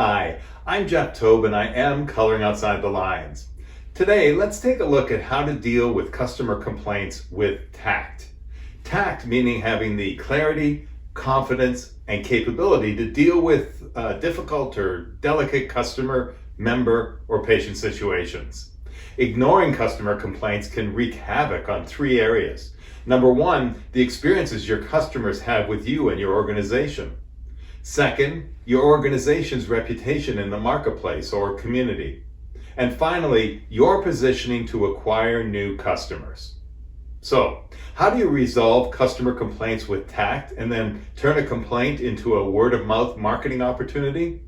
Hi, I'm Jeff Tobe and I am Coloring Outside the Lines. Today, let's take a look at how to deal with customer complaints with tact. Tact meaning having the clarity, confidence, and capability to deal with difficult or delicate customer, member, or patient situations. Ignoring customer complaints can wreak havoc on three areas. Number one, the experiences your customers have with you and your organization. Second, your organization's reputation in the marketplace or community. And finally, your positioning to acquire new customers. So, how do you resolve customer complaints with tact and then turn a complaint into a word-of-mouth marketing opportunity?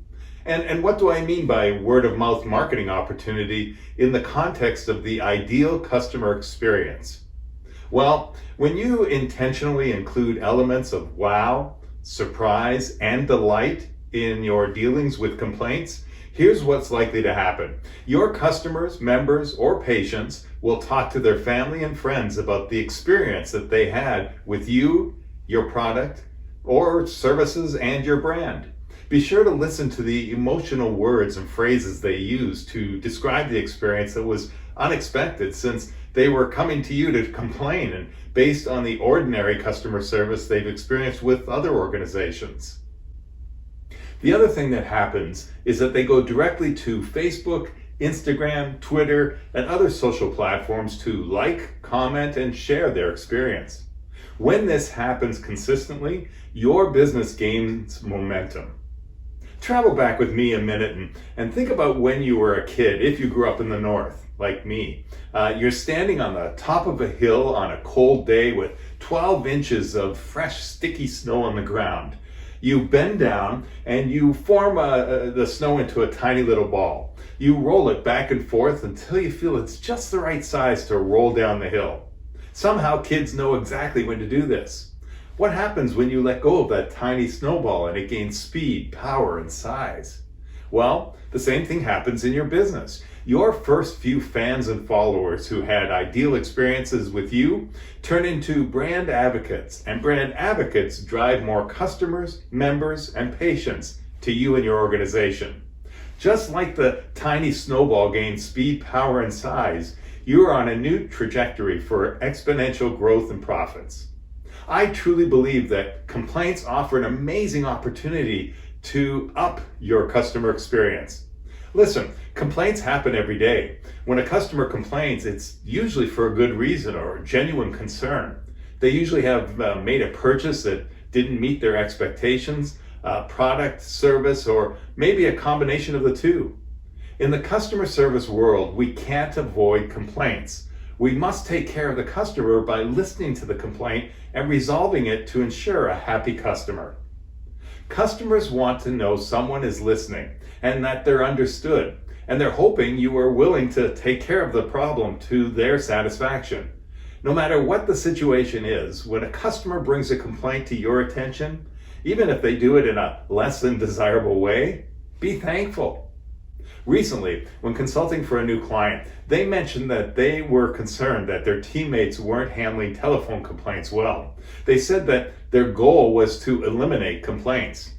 And what do I mean by word-of-mouth marketing opportunity in the context of the ideal customer experience? Well, when you intentionally include elements of wow, surprise, and delight in your dealings with complaints, here's what's likely to happen. Your customers, members, or patients will talk to their family and friends about the experience that they had with you, your product, or services, and your brand. Be sure to listen to the emotional words and phrases they use to describe the experience that was unexpected, since they were coming to you to complain and based on the ordinary customer service they've experienced with other organizations. The other thing that happens is that they go directly to Facebook, Instagram, Twitter, and other social platforms to like, comment, and share their experience. When this happens consistently, your business gains momentum. Travel back with me a minute and think about when you were a kid, if you grew up in the North, like me. You're standing on the top of a hill on a cold day with 12 inches of fresh, sticky snow on the ground. You bend down and you form the snow into a tiny little ball. You roll it back and forth until you feel it's just the right size to roll down the hill. Somehow kids know exactly when to do this. What happens when you let go of that tiny snowball and it gains speed, power, and size? Well, the same thing happens in your business. Your first few fans and followers who had ideal experiences with you turn into brand advocates, and brand advocates drive more customers, members, and patients to you and your organization. Just like the tiny snowball gains speed, power, and size, you are on a new trajectory for exponential growth and profits. I truly believe that complaints offer an amazing opportunity to up your customer experience. Listen, complaints happen every day. When a customer complains, it's usually for a good reason or a genuine concern. They usually have made a purchase that didn't meet their expectations, product, service, or maybe a combination of the two. In the customer service world, we can't avoid complaints. We must take care of the customer by listening to the complaint and resolving it to ensure a happy customer. Customers want to know someone is listening and that they're understood, and they're hoping you are willing to take care of the problem to their satisfaction. No matter what the situation is, when a customer brings a complaint to your attention, even if they do it in a less than desirable way, be thankful. Recently, when consulting for a new client, they mentioned that they were concerned that their teammates weren't handling telephone complaints well. They said that their goal was to eliminate complaints.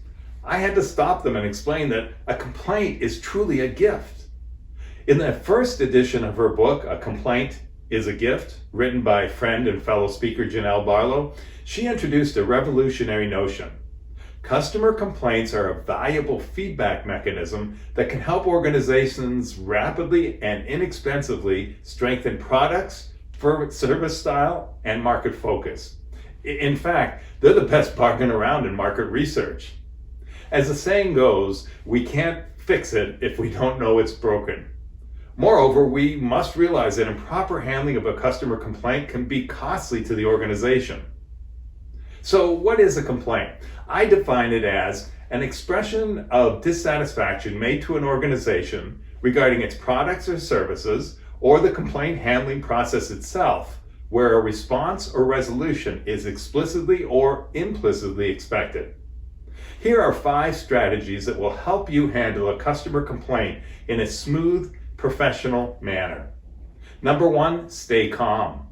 I had to stop them and explain that a complaint is truly a gift. In the first edition of her book, A Complaint is a Gift, written by friend and fellow speaker Janelle Barlow, she introduced a revolutionary notion. Customer complaints are a valuable feedback mechanism that can help organizations rapidly and inexpensively strengthen products, service style, and market focus. In fact, they're the best bargain around in market research. As the saying goes, we can't fix it if we don't know it's broken. Moreover, we must realize that improper handling of a customer complaint can be costly to the organization. So what is a complaint? I define it as an expression of dissatisfaction made to an organization regarding its products or services or the complaint handling process itself, where a response or resolution is explicitly or implicitly expected. Here are 5 strategies that will help you handle a customer complaint in a smooth, professional manner. Number 1, stay calm.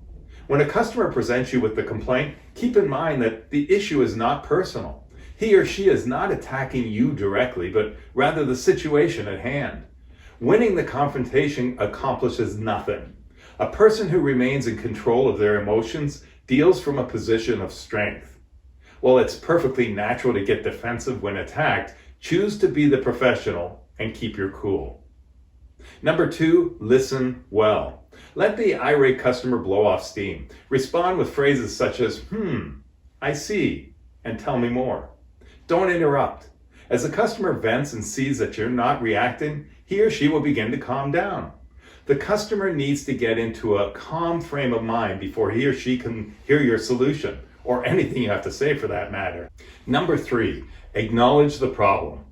When a customer presents you with the complaint, keep in mind that the issue is not personal. He or she is not attacking you directly, but rather the situation at hand. Winning the confrontation accomplishes nothing. A person who remains in control of their emotions deals from a position of strength. While it's perfectly natural to get defensive when attacked, choose to be the professional and keep your cool. Number 2, listen well. Let the irate customer blow off steam. Respond with phrases such as, I see, and tell me more. Don't interrupt. As the customer vents and sees that you're not reacting, he or she will begin to calm down. The customer needs to get into a calm frame of mind before he or she can hear your solution, or anything you have to say for that matter. Number 3, acknowledge the problem.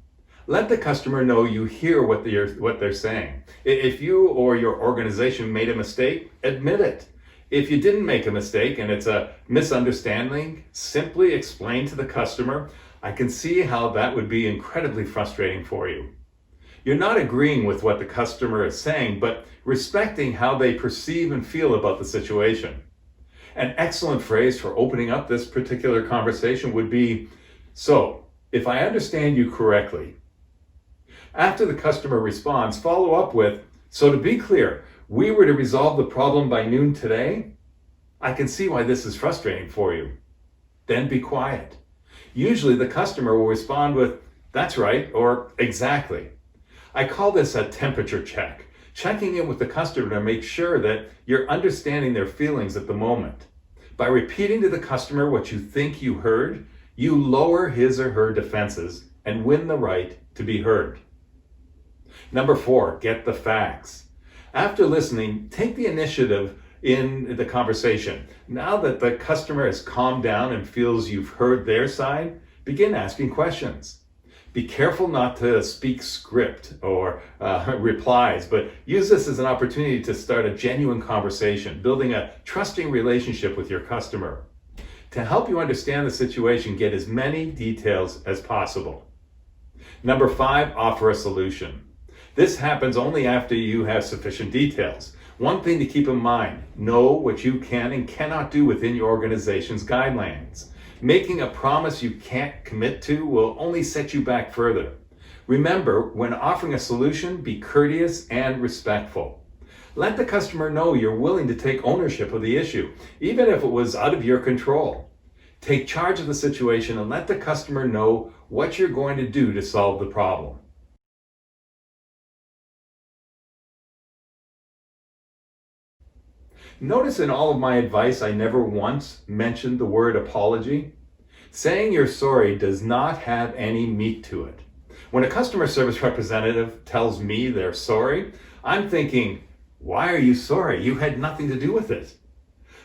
Let the customer know you hear what they're saying. If you or your organization made a mistake, admit it. If you didn't make a mistake and it's a misunderstanding, simply explain to the customer, I can see how that would be incredibly frustrating for you. You're not agreeing with what the customer is saying, but respecting how they perceive and feel about the situation. An excellent phrase for opening up this particular conversation would be, so, if I understand you correctly. After the customer responds, follow up with, so to be clear, we were to resolve the problem by noon today? I can see why this is frustrating for you. Then be quiet. Usually the customer will respond with, that's right, or exactly. I call this a temperature check, checking in with the customer to make sure that you're understanding their feelings at the moment. By repeating to the customer what you think you heard, you lower his or her defenses and win the right to be heard. Number 4, get the facts. After listening, take the initiative in the conversation. Now that the customer has calmed down and feels you've heard their side, begin asking questions. Be careful not to speak script or replies, but use this as an opportunity to start a genuine conversation, building a trusting relationship with your customer. To help you understand the situation, get as many details as possible. Number 5, offer a solution. This happens only after you have sufficient details. One thing to keep in mind, know what you can and cannot do within your organization's guidelines. Making a promise you can't commit to will only set you back further. Remember, when offering a solution, be courteous and respectful. Let the customer know you're willing to take ownership of the issue, even if it was out of your control. Take charge of the situation and let the customer know what you're going to do to solve the problem. Notice in all of my advice, I never once mentioned the word apology. Saying you're sorry does not have any meat to it. When a customer service representative tells me they're sorry, I'm thinking, why are you sorry? You had nothing to do with it.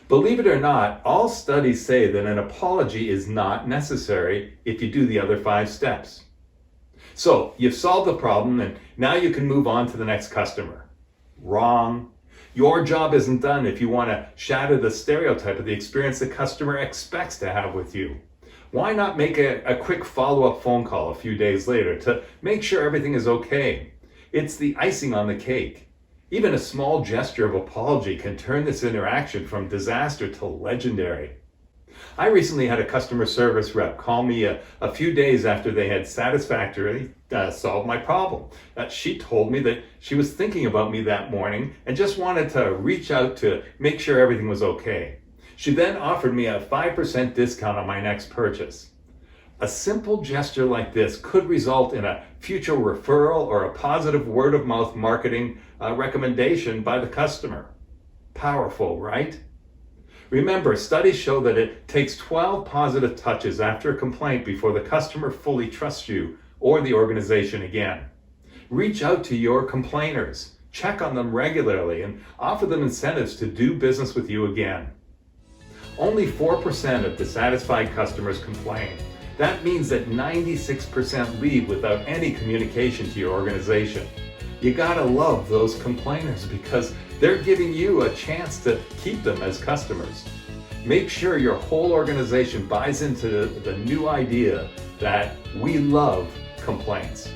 Believe it or not, all studies say that an apology is not necessary if you do the other 5 steps. So you've solved the problem and now you can move on to the next customer. Wrong. Your job isn't done if you want to shatter the stereotype of the experience the customer expects to have with you. Why not make a quick follow-up phone call a few days later to make sure everything is okay? It's the icing on the cake. Even a small gesture of apology can turn this interaction from disaster to legendary. I recently had a customer service rep call me a few days after they had satisfactorily solved my problem. She told me that she was thinking about me that morning and just wanted to reach out to make sure everything was okay. She then offered me a 5% discount on my next purchase. A simple gesture like this could result in a future referral or a positive word-of-mouth marketing recommendation by the customer. Powerful, right? Remember, studies show that it takes 12 positive touches after a complaint before the customer fully trusts you or the organization again. Reach out to your complainers, check on them regularly, and offer them incentives to do business with you again. Only 4% of dissatisfied customers complain. That means that 96% leave without any communication to your organization. You gotta love those complainers because they're giving you a chance to keep them as customers. Make sure your whole organization buys into the new idea that we love complaints.